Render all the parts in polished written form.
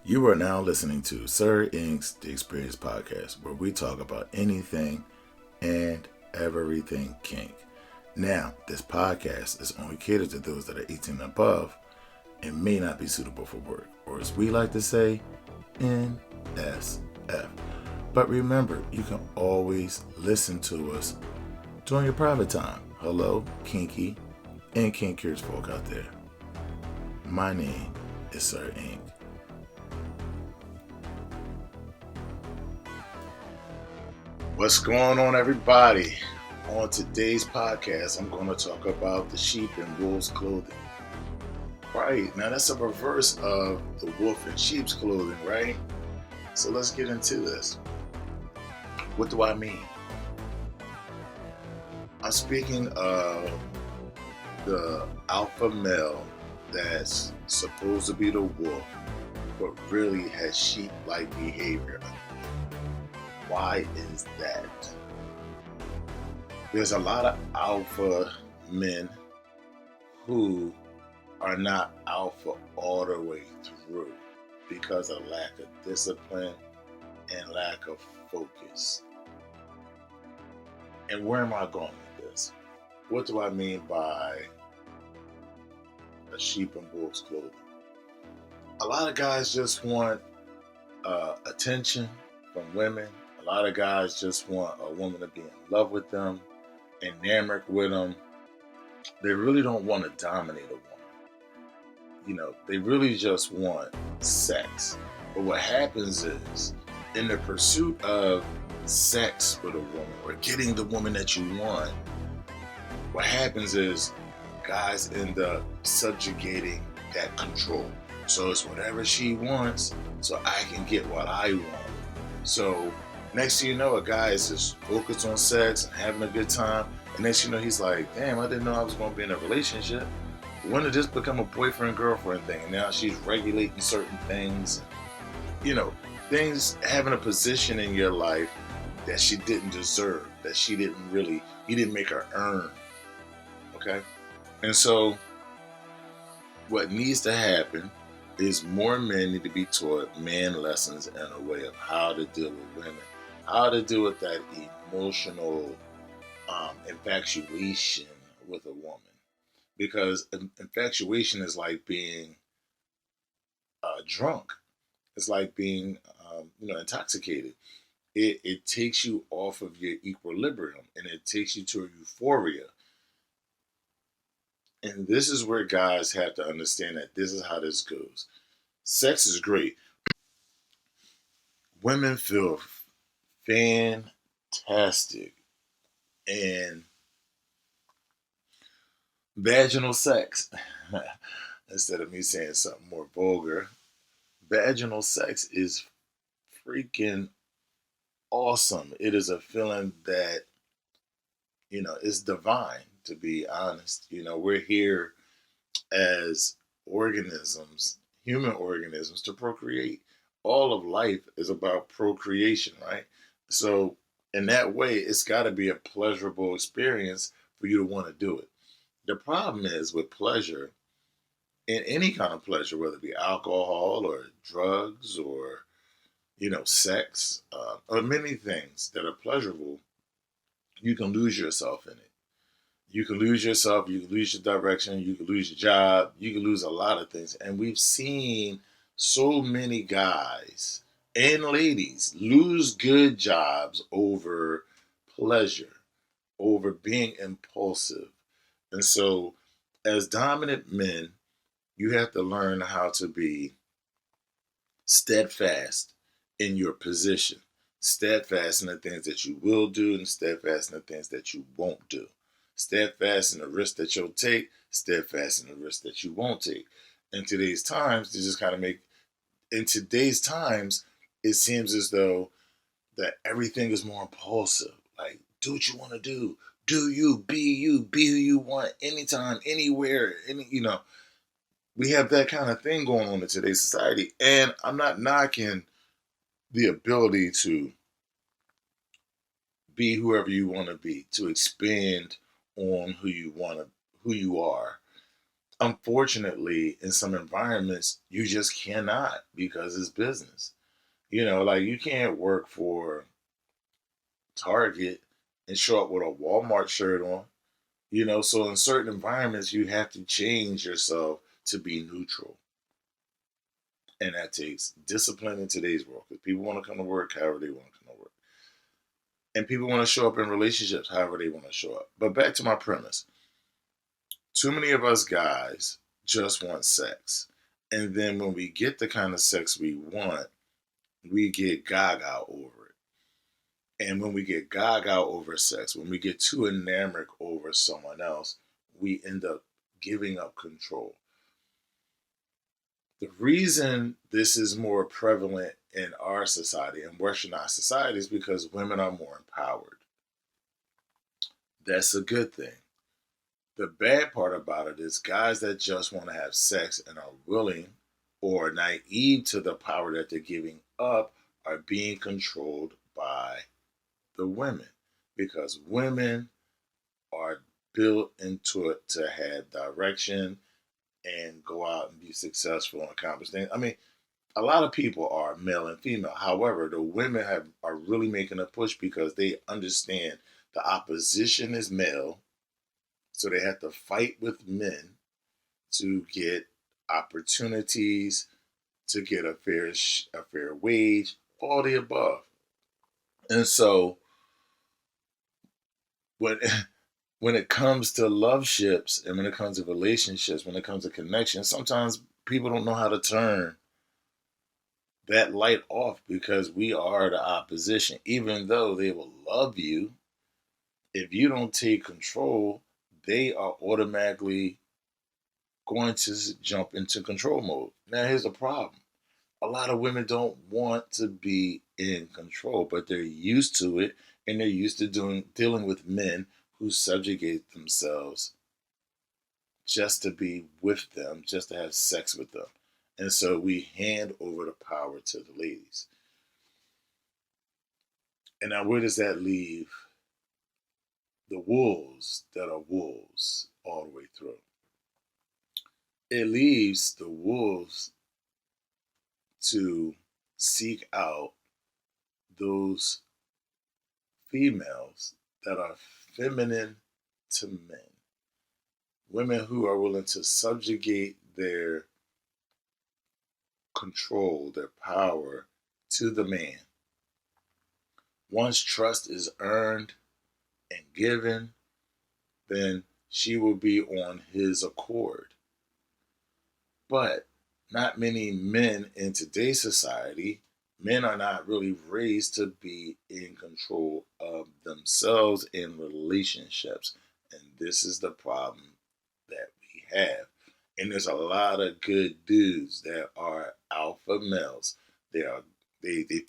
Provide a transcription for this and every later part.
You are now listening to Sir Ink's The Experience Podcast, where we talk about anything and everything kink. Now, this podcast is only catered to those that are 18 and above and may not be suitable for work, or as we like to say, NSF. But remember, you can always listen to us during your private time. Hello, kinky and kink curious folk out there. My name is Sir Ink. What's going on, everybody? On today's podcast, I'm going to talk about the sheep and wolf's clothing. Right, now that's a reverse of the wolf and sheep's clothing, right? So let's get into this. What do I mean? I'm speaking of the alpha male that's supposed to be the wolf, but really has sheep-like behavior. Why is that? There's a lot of alpha men who are not alpha all the way through because of lack of discipline and lack of focus. And where am I going with this? What do I mean by a sheep and wolf's clothing? A lot of guys just want attention from women. A lot of guys just want a woman to be in love with them, enamored with them. They really don't want to dominate a woman. You know, they really just want sex. But what happens is, in the pursuit of sex with a woman or getting the woman that you want, what happens is guys end up subjugating that control. So it's whatever she wants, so I can get what I want. So next thing you know, a guy is just focused on sex and having a good time. And next thing you know, he's like, damn, I didn't know I was going to be in a relationship. When did this become a boyfriend-girlfriend thing? And now she's regulating certain things. You know, things, having a position in your life that she didn't deserve, that he didn't make her earn. Okay? And so what needs to happen is more men need to be taught man lessons and a way of how to deal with women, how to deal with that emotional infatuation with a woman. Because infatuation is like being drunk. It's like being, intoxicated. It takes you off of your equilibrium and it takes you to a euphoria. And this is where guys have to understand that this is how this goes. Sex is great. Women feel fantastic. And vaginal sex, instead of me saying something more vulgar, vaginal sex is freaking awesome. It is a feeling that, is divine, to be honest. We're here as organisms, human organisms, to procreate. All of life is about procreation, right? So in that way, it's got to be a pleasurable experience for you to want to do it. The problem is with pleasure, in any kind of pleasure, whether it be alcohol or drugs or, sex, or many things that are pleasurable, you can lose yourself in it. You can lose yourself, you can lose your direction, you can lose your job, you can lose a lot of things. And we've seen so many guys and ladies lose good jobs over pleasure, over being impulsive. And so, as dominant men, you have to learn how to be steadfast in your position, steadfast in the things that you will do, and steadfast in the things that you won't do, steadfast in the risk that you'll take, steadfast in the risk that you won't take. In today's times, it seems as though that everything is more impulsive. Like, do what you want to do. Do you, be who you want, anytime, anywhere, we have that kind of thing going on in today's society. And I'm not knocking the ability to be whoever you want to be, to expand on who you are. unfortunately, in some environments, you just cannot because it's business. Like you can't work for Target and show up with a Walmart shirt on. So in certain environments, you have to change yourself to be neutral. And that takes discipline in today's world because people want to come to work however they want to come to work. And people want to show up in relationships however they want to show up. But back to my premise, too many of us guys just want sex. And then when we get the kind of sex we want, we get gaga over it. And when we get gaga over sex, when we get too enamored over someone else, we end up giving up control. The reason this is more prevalent in our society and Westernized society is because women are more empowered. That's a good thing. The bad part about it is guys that just want to have sex and are willing or naive to the power that they're giving up are being controlled by the women because women are built into it to have direction and go out and be successful and accomplish things. I mean, a lot of people are male and female. However, the women are really making a push because they understand the opposition is male, so they have to fight with men to get opportunities, to get a fair wage, all the above. And so when when it comes to love ships and when it comes to relationships, when it comes to connections, sometimes people don't know how to turn that light off because we are the opposition. Even though they will love you, if you don't take control, they are automatically going to jump into control mode. Now, here's the problem: a lot of women don't want to be in control, but they're used to it, and they're used to dealing with men who subjugate themselves just to be with them, just to have sex with them. And so we hand over the power to the ladies. And now, where does that leave the wolves that are wolves all the way through? It leaves the wolves to seek out those females that are feminine to men, women who are willing to subjugate their control, their power to the man. Once trust is earned and given, then she will be on his accord. But not many men in today's society, men are not really raised to be in control of themselves in relationships. And this is the problem that we have. And there's a lot of good dudes that are alpha males. They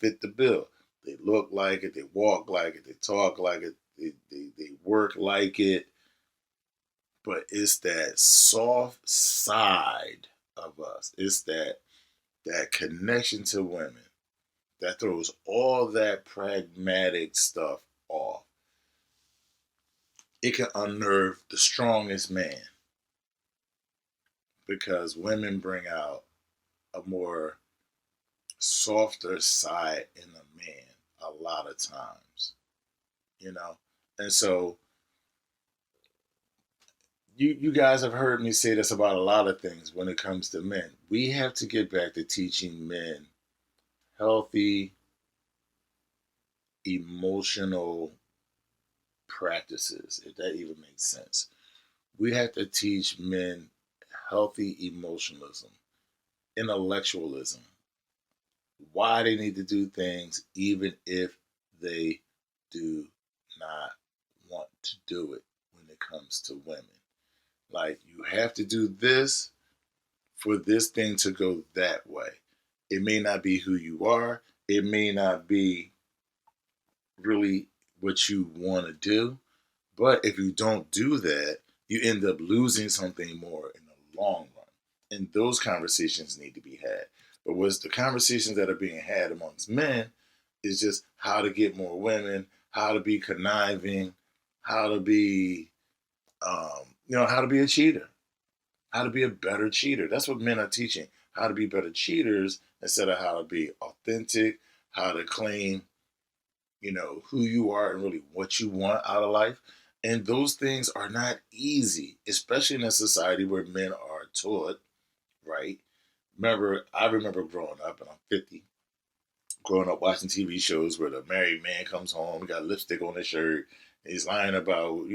fit the bill. They look like it, they walk like it, they talk like it, they work like it. But it's that soft side of us. It's that connection to women that throws all that pragmatic stuff off. It can unnerve the strongest man because women bring out a more softer side in a man a lot of times, you know. And so you guys have heard me say this about a lot of things when it comes to men. We have to get back to teaching men healthy emotional practices, if that even makes sense. We have to teach men healthy emotionalism, intellectualism, why they need to do things even if they do not want to do it when it comes to women. Like, you have to do this for this thing to go that way. It may not be who you are, it may not be really what you want to do, but if you don't do that, you end up losing something more in the long run. And those conversations need to be had. But what's the conversations that are being had amongst men is just how to get more women, how to be conniving, how to be, how to be a cheater, how to be a better cheater. That's what men are teaching, how to be better cheaters instead of how to be authentic, how to claim, who you are and really what you want out of life. And those things are not easy, especially in a society where men are taught, right? I remember growing up, and I'm 50, growing up watching TV shows where the married man comes home, he got lipstick on his shirt, he's lying about,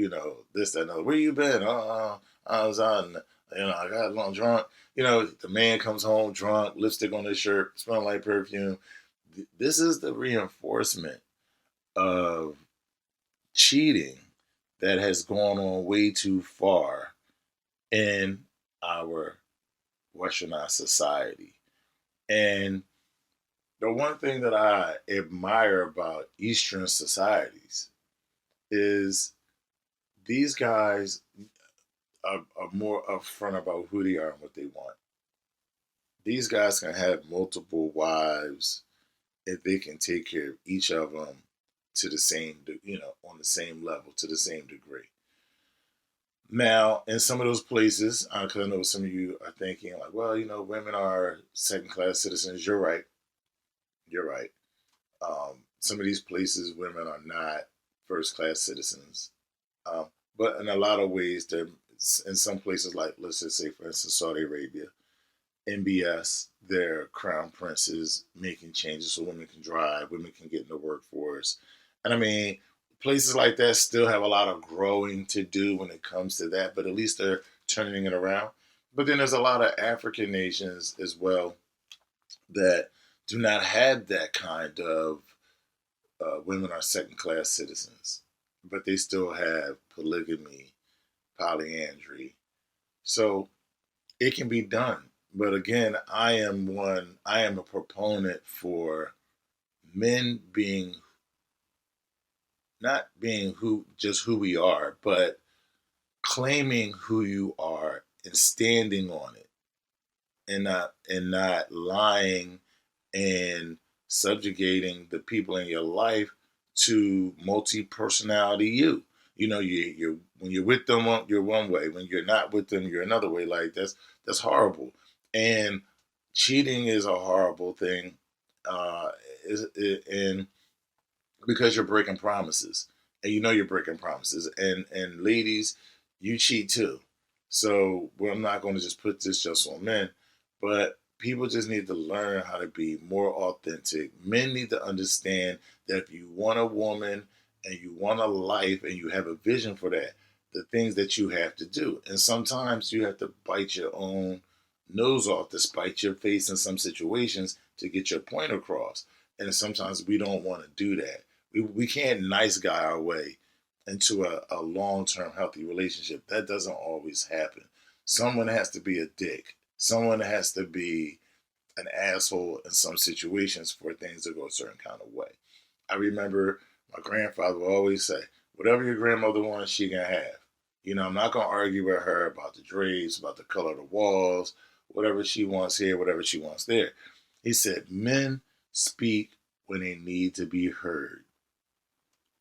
this, that, and other. Where you been? I was on, I got a little drunk. The man comes home drunk, lipstick on his shirt, smelling like perfume. This is the reinforcement of cheating that has gone on way too far in our westernized society. And the one thing that I admire about Eastern societies is these guys are more upfront about who they are and what they want. These guys can have multiple wives if they can take care of each of them to the same, on the same level, to the same degree. Now, in some of those places, because I know some of you are thinking, like, well, women are second class citizens. You're right. You're right. Some of these places, women are not first class citizens. Um, but in a lot of ways, they're in some places, like, let's just say, for instance, Saudi Arabia, MBS, their crown princes making changes so women can drive, women can get in the workforce. And I mean, places like that still have a lot of growing to do when it comes to that, but at least they're turning it around. But then there's a lot of African nations as well that do not have that kind of women are second class citizens, but they still have polygamy, polyandry. So it can be done. But again, I am a proponent for men being, not being who we are, but claiming who you are and standing on it, and not lying and subjugating the people in your life to multi-personality you. You when you're with them, you're one way. When you're not with them, you're another way. Like, that's horrible. And cheating is a horrible thing. Uh, and because you're breaking promises, and you're breaking promises, and ladies, you cheat too. So, well, I'm not going to just put this just on men, but people just need to learn how to be more authentic. Men need to understand that if you want a woman and you want a life and you have a vision for that, the things that you have to do, and sometimes you have to bite your own nose off to spite your face in some situations to get your point across. And sometimes we don't want to do that. We can't nice guy our way into a long term healthy relationship. That doesn't always happen. Someone has to be a dick. Someone has to be an asshole in some situations for things to go a certain kind of way. I remember my grandfather would always say, whatever your grandmother wants, she can have. I'm not going to argue with her about the drapes, about the color of the walls, whatever she wants here, whatever she wants there. He said, men speak when they need to be heard.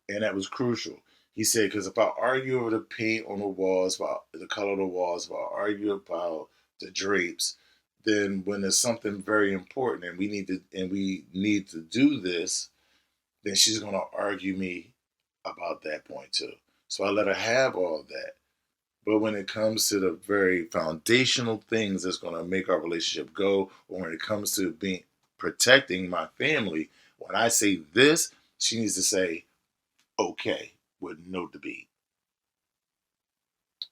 And that was crucial. He said, because if I argue over the paint on the walls, about the color of the walls, if I argue about the drapes, then when there's something very important and we need to do this, then she's going to argue me about that point too. So I let her have all that. But when it comes to the very foundational things that's going to make our relationship go, or when it comes to being protecting my family, when I say this, she needs to say okay with no debate.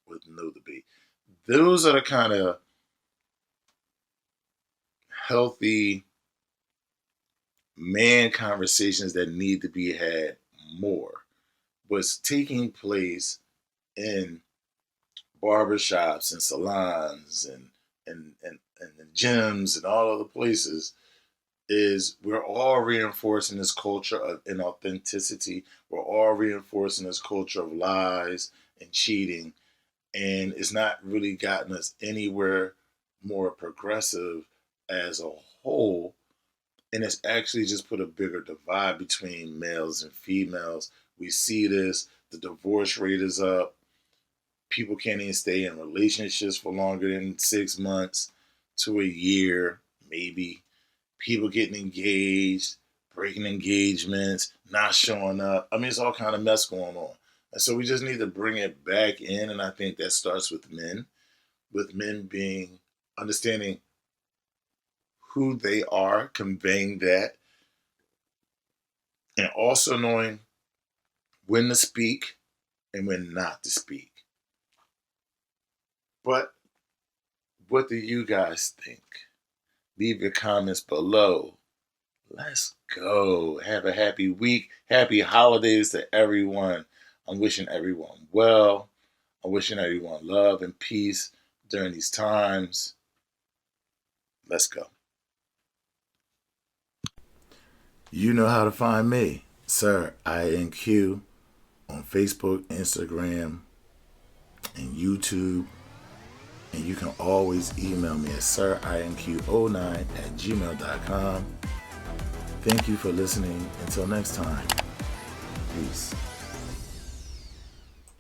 With no debate. Those are the kind of healthy man conversations that need to be had more. What's taking place in barbershops and salons and gyms and all other places is we're all reinforcing this culture of inauthenticity. We're all reinforcing this culture of lies and cheating. And it's not really gotten us anywhere more progressive as a whole. And it's actually just put a bigger divide between males and females. We see this, the divorce rate is up. People can't even stay in relationships for longer than 6 months to a year, maybe. People getting engaged, breaking engagements, not showing up. I mean, it's all kind of mess going on. And so we just need to bring it back in. And I think that starts with men being understanding who they are, conveying that, and also knowing when to speak and when not to speak. But what do you guys think? Leave your comments below. Let's go. Have a happy week. Happy holidays to everyone. I'm wishing everyone well. I'm wishing everyone love and peace during these times. Let's go. You know how to find me, Sir INQ, on Facebook, Instagram, and YouTube. And you can always email me at sirinq09@gmail.com. Thank you for listening. Until next time, peace.